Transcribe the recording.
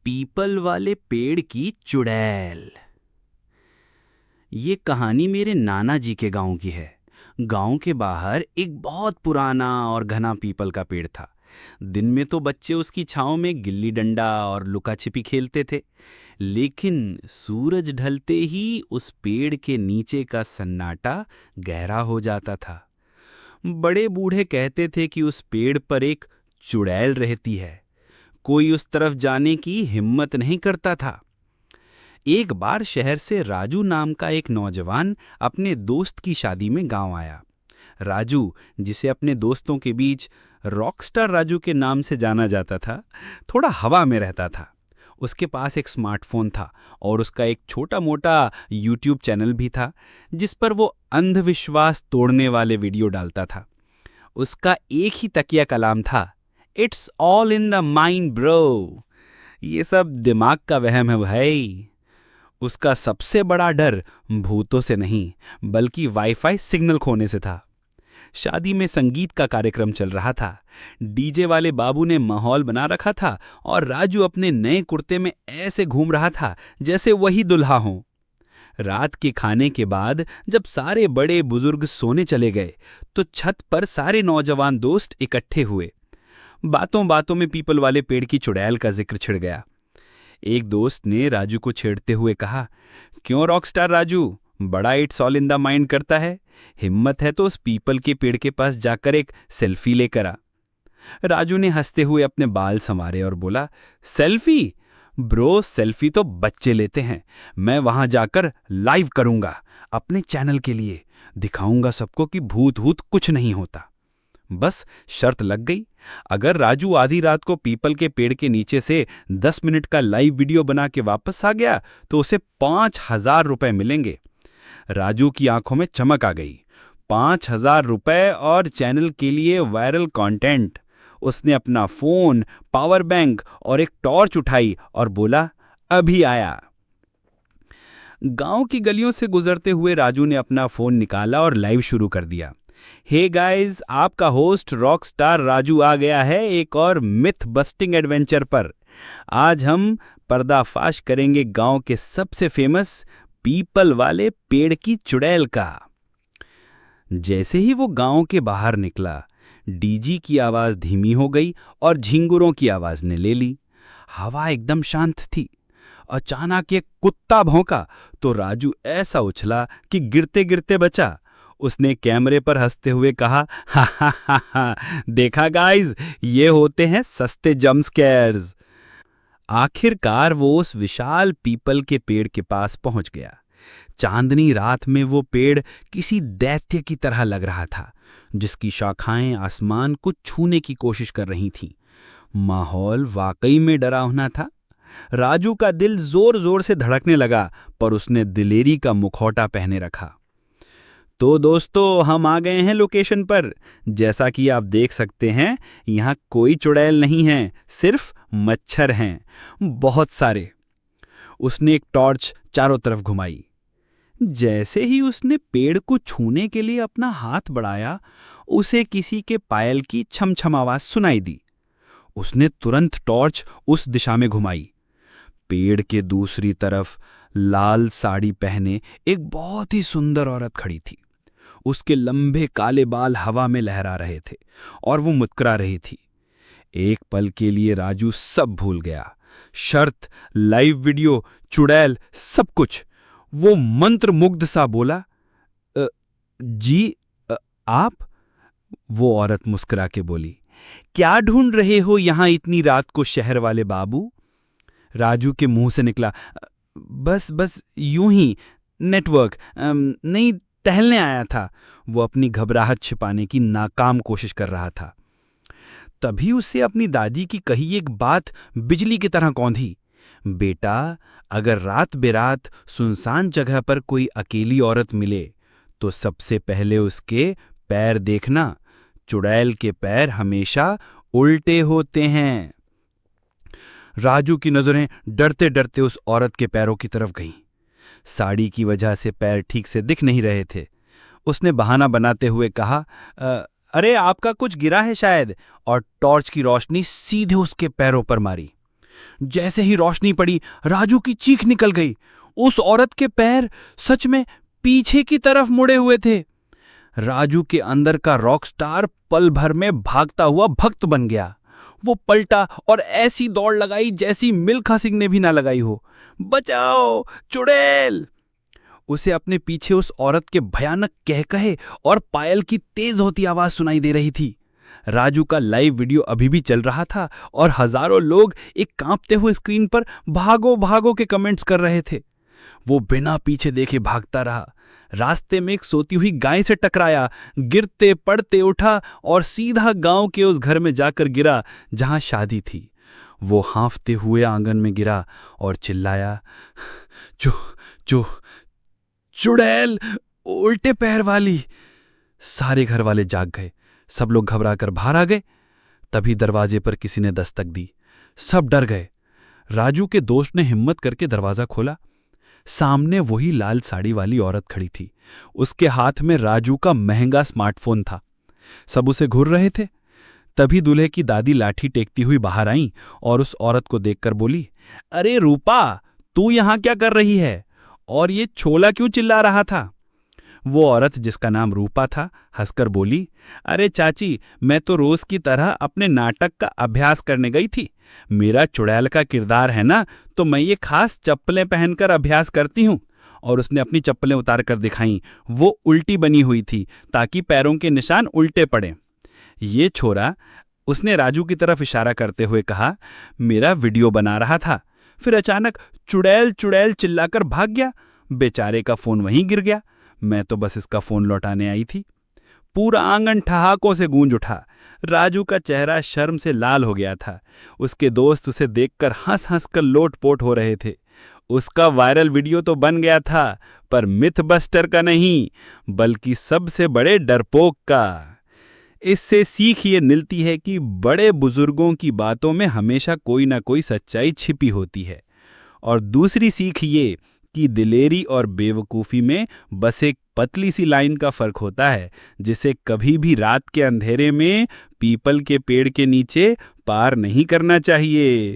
People वाले पेड़ की चुड़ैल। ये कहानी मेरे नाना जी के गांव की है। गांव के बाहर एक बहुत पुराना और घना पीपल का पेड़ था। दिन में तो बच्चे उसकी छांव में गिल्ली डंडा और लुका छिपी खेलते थे, लेकिन सूरज ढलते ही उस पेड़ के नीचे का सन्नाटा गहरा हो जाता था। बड़े बूढ़े कहते थे कि उस पेड़ पर एक चुड़ैल रहती है। कोई उस तरफ जाने की हिम्मत नहीं करता था। एक बार शहर से राजू नाम का एक नौजवान अपने दोस्त की शादी में गांव आया। राजू, जिसे अपने दोस्तों के बीच रॉकस्टार राजू के नाम से जाना जाता था, थोड़ा हवा में रहता था। उसके पास एक स्मार्टफोन था और उसका एक छोटा मोटा यूट्यूब चैनल भी था, जिस पर वो अंधविश्वास तोड़ने वाले वीडियो डालता था। उसका एक ही तकिया कलाम था, it's all in the mind bro. ये सब दिमाग का वहम है भाई। उसका सबसे बड़ा डर भूतों से नहीं, बल्कि वाईफाई सिग्नल खोने से था। शादी में संगीत का कार्यक्रम चल रहा था। डीजे वाले बाबू ने माहौल बना रखा था और राजू अपने नए कुर्ते में ऐसे घूम रहा था जैसे वही दुल्हा हो। रात के खाने के बाद जब सारे बड़े बुजुर्ग सोने चले गए, तो छत पर सारे नौजवान दोस्त इकट्ठे हुए। बातों बातों में पीपल वाले पेड़ की चुड़ैल का जिक्र छिड़ गया। एक दोस्त ने राजू को छेड़ते हुए कहा, क्यों रॉकस्टार राजू, बड़ा it's all in the mind करता है? हिम्मत है तो उस पीपल के पेड़ के पास जाकर एक सेल्फी लेकर आ। राजू ने हंसते हुए अपने बाल संवारे और बोला, सेल्फी? ब्रो, सेल्फी तो बच्चे लेते हैं। मैं वहां जाकर लाइव करूंगा, अपने चैनल के लिए दिखाऊंगा सबको कि भूत भूत कुछ नहीं होता। बस शर्त लग गई। अगर राजू आधी रात को पीपल के पेड़ के नीचे से 10 मिनट का लाइव वीडियो बना के वापस आ गया तो उसे 5,000 रुपए मिलेंगे। राजू की आंखों में चमक आ गई। 5,000 रुपए और चैनल के लिए वायरल कंटेंट। उसने अपना फोन, पावर बैंक और एक टॉर्च उठाई और बोला, अभी आया। गांव की गलियों से गुजरते हुए राजू ने अपना फोन निकाला और लाइव शुरू कर दिया। हे गाइस, आपका होस्ट रॉकस्टार राजू आ गया है एक और मिथ बस्टिंग एडवेंचर पर। आज हम पर्दाफाश करेंगे गांव के सबसे फेमस पीपल वाले पेड़ की चुड़ैल का। जैसे ही वो गांव के बाहर निकला, डीजी की आवाज धीमी हो गई और झिंगुरों की आवाज ने ले ली। हवा एकदम शांत थी। अचानक एक कुत्ता भौंका तो राजू ऐसा उछला कि गिरते गिरते बचा। उसने कैमरे पर हंसते हुए कहा, हा हा हा हा, देखा गाइस, ये होते हैं सस्ते जंप स्केयर्स। आखिरकार वो उस विशाल पीपल के पेड़ के पास पहुंच गया। चांदनी रात में वो पेड़ किसी दैत्य की तरह लग रहा था, जिसकी शाखाएं आसमान को छूने की कोशिश कर रही थीं। माहौल वाकई में डरावना था। राजू का दिल जोर जोर से धड़कने लगा, पर उसने दिलेरी का मुखौटा पहने रखा। तो दोस्तों, हम आ गए हैं लोकेशन पर। जैसा कि आप देख सकते हैं, यहाँ कोई चुड़ैल नहीं है, सिर्फ मच्छर हैं, बहुत सारे। उसने एक टॉर्च चारों तरफ घुमाई। जैसे ही उसने पेड़ को छूने के लिए अपना हाथ बढ़ाया, उसे किसी के पायल की छमछम आवाज सुनाई दी। उसने तुरंत टॉर्च उस दिशा में घुमाई। पेड़ के दूसरी तरफ लाल साड़ी पहने एक बहुत ही सुंदर औरत खड़ी थी। उसके लंबे काले बाल हवा में लहरा रहे थे और वो मुस्कुरा रही थी। एक पल के लिए राजू सब भूल गया, शर्त, लाइव वीडियो, चुड़ैल, सब कुछ। वो मंत्र मुग्ध सा बोला, जी, आप? वो औरत मुस्कुरा के बोली, क्या ढूंढ रहे हो यहां इतनी रात को शहर वाले बाबू? राजू के मुंह से निकला, बस यूं ही, नेटवर्क नहीं, टहलने आया था। वो अपनी घबराहट छिपाने की नाकाम कोशिश कर रहा था। तभी उससे अपनी दादी की कही एक बात बिजली की तरह कौंधी, बेटा, अगर रात बेरात सुनसान जगह पर कोई अकेली औरत मिले तो सबसे पहले उसके पैर देखना। चुड़ैल के पैर हमेशा उल्टे होते हैं। राजू की नजरें डरते डरते उस औरत के पैरों की तरफ गईं। साड़ी की वजह से पैर ठीक से दिख नहीं रहे थे। उसने बहाना बनाते हुए कहा, अरे आपका कुछ गिरा है शायद, और टॉर्च की रोशनी सीधे उसके पैरों पर मारी। जैसे ही रोशनी पड़ी, राजू की चीख निकल गई। उस औरत के पैर सच में पीछे की तरफ मुड़े हुए थे। राजू के अंदर का रॉकस्टार पल भर में भागता हुआ भक्त बन गया। वो पलटा और ऐसी दौड़ लगाई जैसी मिल्खा सिंह ने भी ना लगाई हो। बचाओ चुड़ैल! उसे अपने पीछे उस औरत के भयानक कहकहे और पायल की तेज होती आवाज सुनाई दे रही थी। राजू का लाइव वीडियो अभी भी चल रहा था और हजारों लोग एक कांपते हुए स्क्रीन पर भागो भागो के कमेंट्स कर रहे थे। वो बिना पीछे देखे भागता रहा। रास्ते में एक सोती हुई गाय से टकराया, गिरते पड़ते उठा और सीधा गांव के उस घर में जाकर गिरा जहां शादी थी। वो हांफते हुए आंगन में गिरा और चिल्लाया, चु चु चुड़ैल, उल्टे पैर वाली। सारे घर वाले जाग गए। सब लोग घबराकर बाहर आ गए। तभी दरवाजे पर किसी ने दस्तक दी। सब डर गए। राजू के दोस्त ने हिम्मत करके दरवाजा खोला। सामने वही लाल साड़ी वाली औरत खड़ी थी। उसके हाथ में राजू का महंगा स्मार्टफोन था। सब उसे घूर रहे थे। तभी दूल्हे की दादी लाठी टेकती हुई बाहर आईं और उस औरत को देखकर बोली, अरे रूपा, तू यहां क्या कर रही है? और ये छोला क्यों चिल्ला रहा था? वो औरत, जिसका नाम रूपा था, हंसकर बोली, अरे चाची, मैं तो रोज की तरह अपने नाटक का अभ्यास करने गई थी। मेरा चुड़ैल का किरदार है ना, तो मैं ये खास चप्पलें पहनकर अभ्यास करती हूँ। और उसने अपनी चप्पलें उतार कर दिखाईं। वो उल्टी बनी हुई थी ताकि पैरों के निशान उल्टे पड़े। ये छोरा, उसने राजू की तरफ इशारा करते हुए कहा, मेरा वीडियो बना रहा था। फिर अचानक चुड़ैल चुड़ैल चिल्लाकर भाग गया। बेचारे का फोन वहीं गिर गया। मैं तो बस इसका फोन लौटाने आई थी। पूरा आंगन ठहाकों से गूंज उठा। राजू का चेहरा शर्म से लाल हो गया था। उसके दोस्त उसे देखकर हंस हंस कर लोटपोट हो रहे थे। उसका वायरल वीडियो तो बन गया था, पर मिथ बस्टर का नहीं, बल्कि सबसे बड़े डरपोक का। इससे सीख ये मिलती है कि बड़े बुजुर्गों की बातों में हमेशा कोई ना कोई सच्चाई छिपी होती है। और दूसरी सीख ये कि दिलेरी और बेवकूफ़ी में बस एक पतली सी लाइन का फ़र्क होता है, जिसे कभी भी रात के अंधेरे में पीपल के पेड़ के नीचे पार नहीं करना चाहिए।